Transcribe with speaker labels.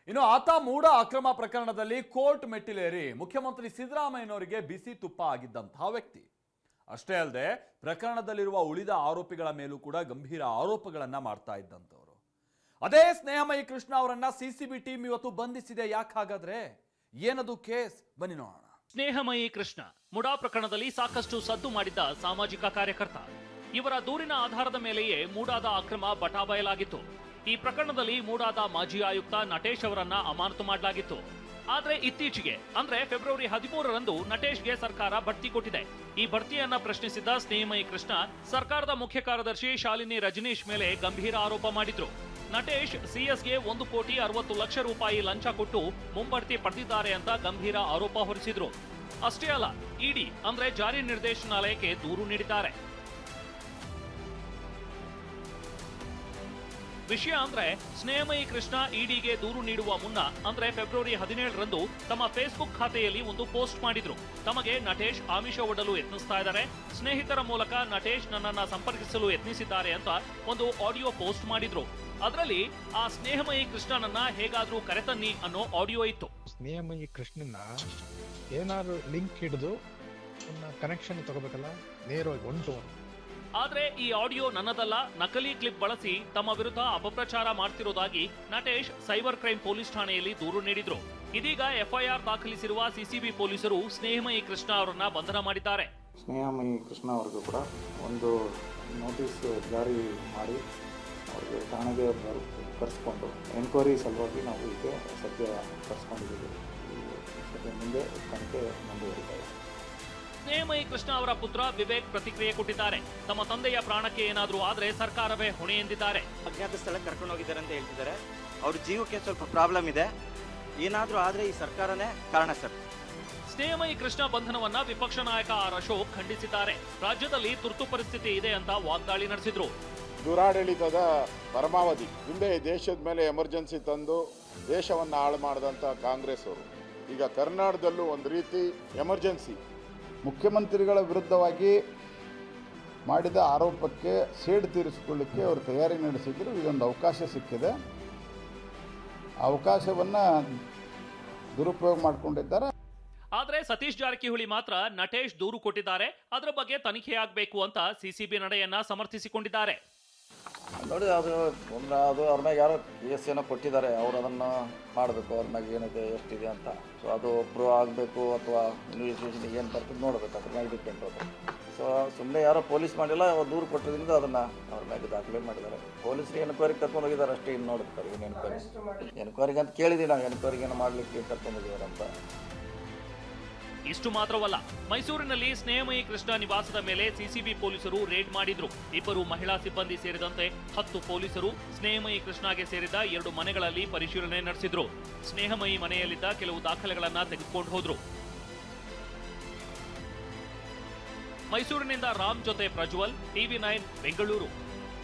Speaker 1: ಇನ್ನು ಆತ ಮೂಡ ಅಕ್ರಮ ಪ್ರಕರಣದಲ್ಲಿ ಕೋರ್ಟ್ ಮೆಟ್ಟಿಲೇರಿ ಮುಖ್ಯಮಂತ್ರಿ ಸಿದ್ದರಾಮಯ್ಯನವರಿಗೆ ಬಿಸಿ ತುಪ್ಪ ಆಗಿದ್ದಂತಹ ವ್ಯಕ್ತಿ. ಅಷ್ಟೇ ಅಲ್ಲದೆ ಪ್ರಕರಣದಲ್ಲಿರುವ ಉಳಿದ ಆರೋಪಿಗಳ ಮೇಲೂ ಕೂಡ ಗಂಭೀರ ಆರೋಪಗಳನ್ನ ಮಾಡ್ತಾ ಇದ್ದಂಥವರು. ಅದೇ ಸ್ನೇಹಮಯಿ ಕೃಷ್ಣ ಅವರನ್ನ ಸಿಸಿಬಿ ಟೀಮ್ ಇವತ್ತು ಬಂಧಿಸಿದೆ. ಯಾಕಾಗಾದ್ರೆ ಏನದು ಕೇಸ್, ಬನ್ನಿ ನೋಡೋಣ.
Speaker 2: ಸ್ನೇಹಮಯಿ ಕೃಷ್ಣ ಮುಡಾ ಪ್ರಕರಣದಲ್ಲಿ ಸಾಕಷ್ಟು ಸದ್ದು ಮಾಡಿದ್ದ ಸಾಮಾಜಿಕ ಕಾರ್ಯಕರ್ತ. ಇವರ ದೂರಿನ ಆಧಾರದ ಮೇಲೆಯೇ ಮೂಡಾದ ಅಕ್ರಮ ಬಟಾಬಯಲಾಗಿತ್ತು. ಈ ಪ್ರಕರಣದಲ್ಲಿ ಮೂಡಾದ ಮಾಜಿ ಆಯುಕ್ತ ನಟೇಶ್ ಅವರನ್ನ ಅಮಾನತು ಮಾಡಲಾಗಿತ್ತು. ಆದ್ರೆ ಇತ್ತೀಚೆಗೆ ಅಂದ್ರೆ ಫೆಬ್ರವರಿ 13ರಂದು ನಟೇಶ್ಗೆ ಸರ್ಕಾರ ಬಡ್ತಿ ಕೊಟ್ಟಿದೆ. ಈ ಬಡ್ತಿಯನ್ನ ಪ್ರಶ್ನಿಸಿದ್ದ ಸ್ನೇಹಮಯಿ ಕೃಷ್ಣ ಸರ್ಕಾರದ ಮುಖ್ಯ ಕಾರ್ಯದರ್ಶಿ ಶಾಲಿನಿ ರಜನೀಶ್ ಮೇಲೆ ಗಂಭೀರ ಆರೋಪ ಮಾಡಿದ್ರು. ನಟೇಶ್ ಸಿಎಸ್ಗೆ 1,60,00,000 ರೂಪಾಯಿ ಲಂಚ ಕೊಟ್ಟು ಮುಂಬಡ್ತಿ ಪಡೆದಿದ್ದಾರೆ ಅಂತ ಗಂಭೀರ ಆರೋಪ ಹೊರಿಸಿದ್ರು. ಅಷ್ಟೇ ಅಲ್ಲ, ಇಡಿ ಅಂದ್ರೆ ಜಾರಿ ನಿರ್ದೇಶನಾಲಯಕ್ಕೆ ದೂರು ನೀಡಿದ್ದಾರೆ. ವಿಷಯ ಅಂದ್ರೆ ಸ್ನೇಹಮಯಿ ಕೃಷ್ಣ ಇಡಿಗೆ ದೂರು ನೀಡುವ ಮುನ್ನ ಅಂದ್ರೆ ಫೆಬ್ರವರಿ 17ರಂದು ತಮ್ಮ ಫೇಸ್ಬುಕ್ ಖಾತೆಯಲ್ಲಿ ಒಂದು ಪೋಸ್ಟ್ ಮಾಡಿದ್ರು. ತಮಗೆ ನಟೇಶ್ ಆಮಿಷ ಒಡ್ಡಲು ಯತ್ನಿಸ್ತಾ ಇದ್ದಾರೆ, ಸ್ನೇಹಿತರ ಮೂಲಕ ನಟೇಶ್ ನನ್ನನ್ನ ಸಂಪರ್ಕಿಸಲು ಯತ್ನಿಸಿದ್ದಾರೆ ಅಂತ ಒಂದು ಆಡಿಯೋ ಪೋಸ್ಟ್ ಮಾಡಿದ್ರು. ಅದರಲ್ಲಿ ಆ ಸ್ನೇಹಮಯಿ ಕೃಷ್ಣನನ್ನ ಹೇಗಾದ್ರೂ ಕರೆತನ್ನಿ ಅನ್ನೋ ಆಡಿಯೋ ಇತ್ತು.
Speaker 3: ಸ್ನೇಹಮಯಿ ಕೃಷ್ಣನ ಏನಾದ್ರು ಲಿಂಕ್ ಹಿಡಿದು ಕನೆಕ್ಷನ್ ತಗೋಬೇಕಲ್ಲ, ನೇರವಾಗಿ ಒನ್ ಟು ಒನ್.
Speaker 2: ಆದ್ರೆ ಈ ಆಡಿಯೋ ನನ್ನದಲ್ಲ, ನಕಲಿ ಕ್ಲಿಪ್ ಬಳಸಿ ತಮ್ಮ ವಿರುದ್ಧ ಅಪಪ್ರಚಾರ ಮಾಡ್ತಿರೋದಾಗಿ ನಟೇಶ್ ಸೈಬರ್ ಕ್ರೈಮ್ ಪೊಲೀಸ್ ಠಾಣೆಯಲ್ಲಿ ದೂರು ನೀಡಿದ್ರು. ಇದೀಗ ಎಫ್ಐಆರ್ ದಾಖಲಿಸಿರುವ ಸಿಸಿಬಿ ಪೊಲೀಸರು ಸ್ನೇಹಮಯಿ ಕೃಷ್ಣ ಅವರನ್ನ ಬಂಧನ ಮಾಡಿದ್ದಾರೆ.
Speaker 4: ಸ್ನೇಹಮಯಿ ಕೃಷ್ಣ ಅವರಿಗೂ ಕೂಡ ಒಂದು ನೋಟಿಸ್ ಜಾರಿ ಮಾಡಿ ಅವರಿಗೆ ಠಾಣೆಗೆ ಕರೆಸ್ಕೊಂಡು ಎನ್ಕ್ವೈರಿ ಸಲುವಾಗಿ ನಾವು ಈಗ ಸದ್ಯ ಕರೆಸ್ಕೊಂಡಿದ್ದೀವಿ. ಸದ್ಯ ಮುಂದೆ ತನಿಖೆ ಮುಂದುವರಿತಾ ಇದೆ.
Speaker 2: ಸ್ನೇಹಮಯಿ ಕೃಷ್ಣ ಅವರ ಪುತ್ರ ವಿವೇಕ್ ಪ್ರತಿಕ್ರಿಯೆ ಕೊಟ್ಟಿದ್ದಾರೆ. ತಮ್ಮ ತಂದೆಯ ಪ್ರಾಣಕ್ಕೆ ಏನಾದ್ರೂ ಆದ್ರೆ ಸರ್ಕಾರವೇ ಹೊಣೆ ಎಂದಿದ್ದಾರೆ.
Speaker 5: ಅಜ್ಞಾತ ಸ್ಥಳಕ್ಕೆ ಕರ್ಕೊಂಡು ಹೋಗಿದ್ದಾರೆ ಅಂತ ಹೇಳ್ತಿದ್ದಾರೆ. ಅವ್ರ ಜೀವಕ್ಕೆ ಸ್ವಲ್ಪ ಪ್ರಾಬ್ಲಮ್ ಇದೆ, ಏನಾದ್ರೂ ಆದ್ರೆ ಈ ಸರ್ಕಾರನೇ ಕಾರಣ ಸರ್.
Speaker 2: ಸ್ನೇಹಮಯಿ ಕೃಷ್ಣ ಬಂಧನವನ್ನ ವಿಪಕ್ಷ ನಾಯಕ ಆರ್ ಅಶೋಕ್ ಖಂಡಿಸಿದ್ದಾರೆ. ರಾಜ್ಯದಲ್ಲಿ ತುರ್ತು ಪರಿಸ್ಥಿತಿ ಇದೆ ಅಂತ ವಾಗ್ದಾಳಿ ನಡೆಸಿದ್ರು.
Speaker 6: ದುರಾಡಳಿತದ ಪರಮಾವಧಿ ಹಿಂದೆ ದೇಶದ ಮೇಲೆ ಎಮರ್ಜೆನ್ಸಿ ತಂದು ದೇಶವನ್ನು ಹಾಳು ಮಾಡಿದಂಥ ಕಾಂಗ್ರೆಸ್ ಅವರು ಈಗ ಕರ್ನಾಟಕದಲ್ಲೂ ಒಂದು ರೀತಿ ಎಮರ್ಜೆನ್ಸಿ.
Speaker 7: ಮುಖ್ಯಮಂತ್ರಿಗಳ ವಿರುದ್ಧವಾಗಿ ಮಾಡಿದ ಆರೋಪಕ್ಕೆ ಸೇಡು ತೀರಿಸಿಕೊಳ್ಳಿಕ್ಕೆ ಅವರು ತಯಾರಿ ನಡೆಸಿದ್ರು. ಇದೊಂದು ಅವಕಾಶ ಸಿಕ್ಕಿದೆ, ಅವಕಾಶವನ್ನು ದುರುಪಯೋಗ ಮಾಡಿಕೊಂಡಿದ್ದಾರೆ.
Speaker 2: ಆದ್ರೆ ಸತೀಶ್ ಜಾರಕಿಹೊಳಿ ಮಾತ್ರ ನಟೇಶ್ ದೂರು ಕೊಟ್ಟಿದ್ದಾರೆ, ಅದರ ಬಗ್ಗೆ ತನಿಖೆಯಾಗಬೇಕು ಅಂತ ಸಿಸಿಬಿ ನಡೆಯನ್ನ ಸಮರ್ಥಿಸಿಕೊಂಡಿದ್ದಾರೆ.
Speaker 8: ನೋಡಿ, ಅದು ಅವ್ರ ಮ್ಯಾಗ ಯಾರೋ ಕೇಸ್ ಏನೋ ಕೊಟ್ಟಿದ್ದಾರೆ, ಅವ್ರು ಅದನ್ನು ಮಾಡಬೇಕು, ಅವ್ರ ಮ್ಯಾಗ ಏನಿದೆ ಎಷ್ಟಿದೆ ಅಂತ. ಸೊ ಅದು ಪ್ರೂವ್ ಆಗಬೇಕು ಅಥವಾ ಇನ್ವೆಸ್ಟಿಗೇಷನ್ ಏನು ಬರ್ತದೆ ನೋಡಬೇಕು, ಅದ್ರ ಮ್ಯಾಗ ಡಿಪೆಂಡ್ ಅದು. ಸೊ ಸುಮ್ಮನೆ ಯಾರೋ ಪೊಲೀಸ್ ಮಾಡಿಲ್ಲ, ಅವ್ರು ದೂರು ಕೊಟ್ಟಿದ್ದರಿಂದ ಅದನ್ನು ಅವ್ರ ಮ್ಯಾಗ ದಾಖಲೆ ಮಾಡಿದ್ದಾರೆ. ಪೊಲೀಸ್ರಿಗೆ ಎನ್ಕ್ವೈರಿಗೆ ಕರ್ಕೊಂಡು ಹೋಗಿದ್ದಾರೆ ಅಷ್ಟೇ. ಇನ್ನು ನೋಡ್ತಾರೆ ಏನು ಎನ್ಕ್ವೈರಿಗೆ ಅಂತ ಕೇಳಿದ್ದೀವಿ ನಾವು, ಎನ್ಕ್ವೈರಿಗೆ ಏನೋ ಮಾಡಲಿಕ್ಕೆ ಕರ್ಕೊಂಡು ಹೋಗಿದ್ದಾರೆ ಅಂತ.
Speaker 2: ಇಷ್ಟು ಮಾತ್ರವಲ್ಲ, ಮೈಸೂರಿನಲ್ಲಿ ಸ್ನೇಹಮಯಿ ಕೃಷ್ಣ ನಿವಾಸದ ಮೇಲೆ ಸಿಸಿಬಿ ಪೊಲೀಸರು ರೇಡ್ ಮಾಡಿದ್ರು. 2 ಮಹಿಳಾ ಸಿಬ್ಬಂದಿ ಸೇರಿದಂತೆ 10 ಪೊಲೀಸರು ಸ್ನೇಹಮಯಿ ಕೃಷ್ಣಗೆ ಸೇರಿದ 2 ಮನೆಗಳಲ್ಲಿ ಪರಿಶೀಲನೆ ನಡೆಸಿದ್ರು. ಸ್ನೇಹಮಯಿ ಮನೆಯಲ್ಲಿದ್ದ ಕೆಲವು ದಾಖಲೆಗಳನ್ನ ತೆಗೆದುಕೊಂಡು ಹೋದ್ರು. ಮೈಸೂರಿನಿಂದ ರಾಮ್ ಜೊತೆ ಪ್ರಜ್ವಲ್, TV9 ಬೆಂಗಳೂರು.